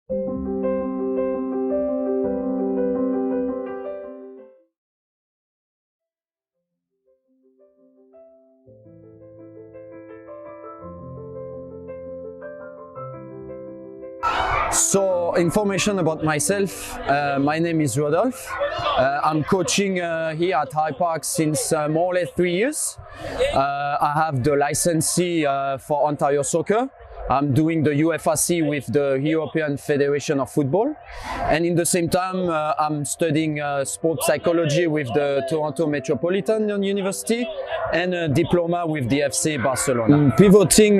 So, information about myself. My name is Rodolphe. I'm coaching here at High Park since more or less 3 years. I have the licensee for Ontario Soccer. I'm doing the UFRC with the European Federation of Football, and in the same time I'm studying sports psychology with the Toronto Metropolitan University and a diploma with the FC Barcelona. I'm pivoting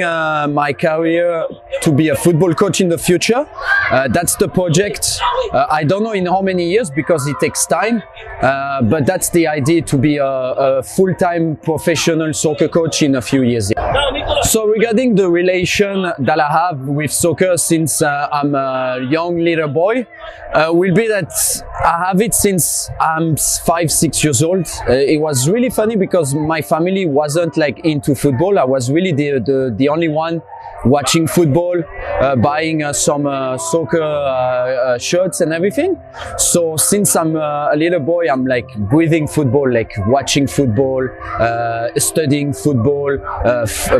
my career to be a football coach in the future. That's the project. I don't know in how many years because it takes time, but that's the idea, to be a full-time professional soccer coach in a few years. So regarding the relation that I have with soccer since I'm a young little boy, will be that I have it since I'm 5-6 years old. It was really funny because my family wasn't like into football. I was really the only one watching football, buying some soccer shirts and everything. So since I'm a little boy, I'm like breathing football, like watching football, studying football,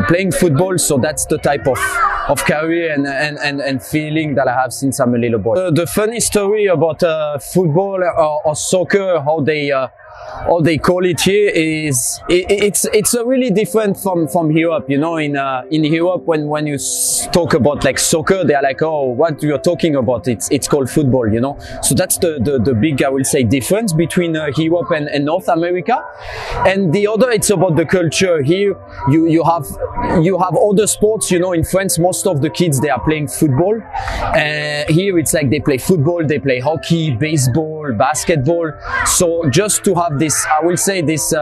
playing football. So that's the type of career and feeling that I have since I'm a little boy. The funny story about football or soccer, how they call it here, is it's a really different from Europe. You know, in Europe, when you talk about like soccer, they are like, oh, what you're talking about? It's called football. You know, so that's the big, I will say, difference between Europe and North America. And the other, it's about the culture. Here you have other sports. You know, in France, most of the kids, they are playing football. Here it's like they play football, they play hockey, baseball, basketball. So just to have this, I will say, this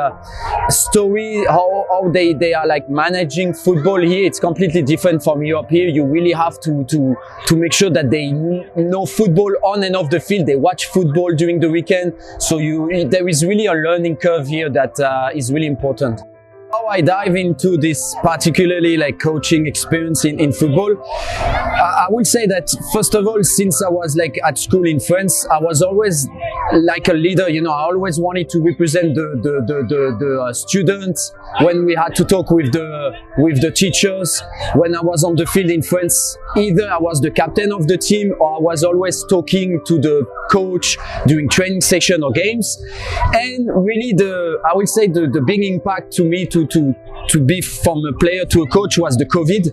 story, how they are like managing football here, it's completely different from Europe. Here you really have to make sure that they know football on and off the field. They watch football during the weekend. So there is really a learning curve here that is really important. How I dive into this particularly like coaching experience in football, I would say that first of all, since I was like at school in France, I was always like a leader. You know, I always wanted to represent the students when we had to talk with the teachers. When I was on the field in France, either I was the captain of the team or I was always talking to the coach during training session or games. And really I would say the big impact to me to be from a player to a coach was the COVID.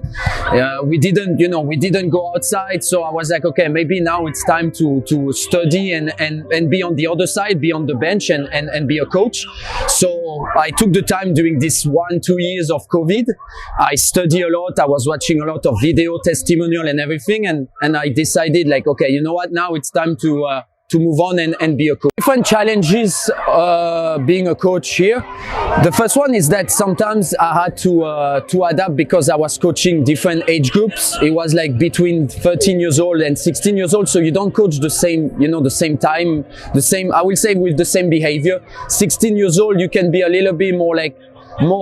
We didn't go outside, so I was like, okay, maybe now it's time to study and be on the other side, be on the bench and be a coach. So I took the time during this 1-2 years of COVID. I studied a lot. I was watching a lot of video testimonial and everything, and I decided like, okay, you know what, now it's time to move on and be a coach. Different challenges being a coach here. The first one is that sometimes I had to adapt because I was coaching different age groups. It was like between 13 years old and 16 years old, so you don't coach the same, the same time, I will say, with the same behavior. 16 years old, you can be a little bit more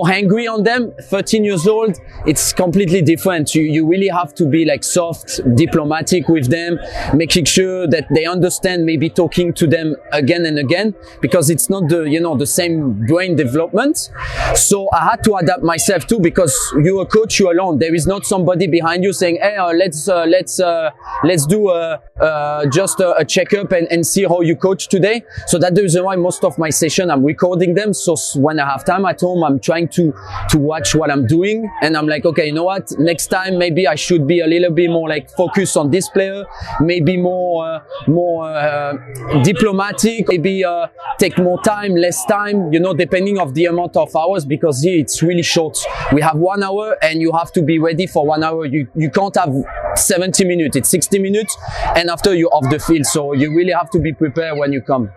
angry on them. 13 years old, it's completely different. You really have to be like soft, diplomatic with them, making sure that they understand, maybe talking to them again and again, because it's not the same brain development. So I had to adapt myself too, because you're a coach, you're alone. There is not somebody behind you saying, hey, let's do just a checkup and see how you coach today. So that's the reason why most of my session I'm recording them. So when I have time at home, I'm trying to watch what I'm doing, and I'm like, okay, you know what, next time maybe I should be a little bit more like focused on this player, maybe more diplomatic, maybe take more time, less time, depending of the amount of hours, because here it's really short. We have 1 hour and you have to be ready for 1 hour. You can't have 70 minutes, it's 60 minutes, and after you're off the field, so you really have to be prepared when you come.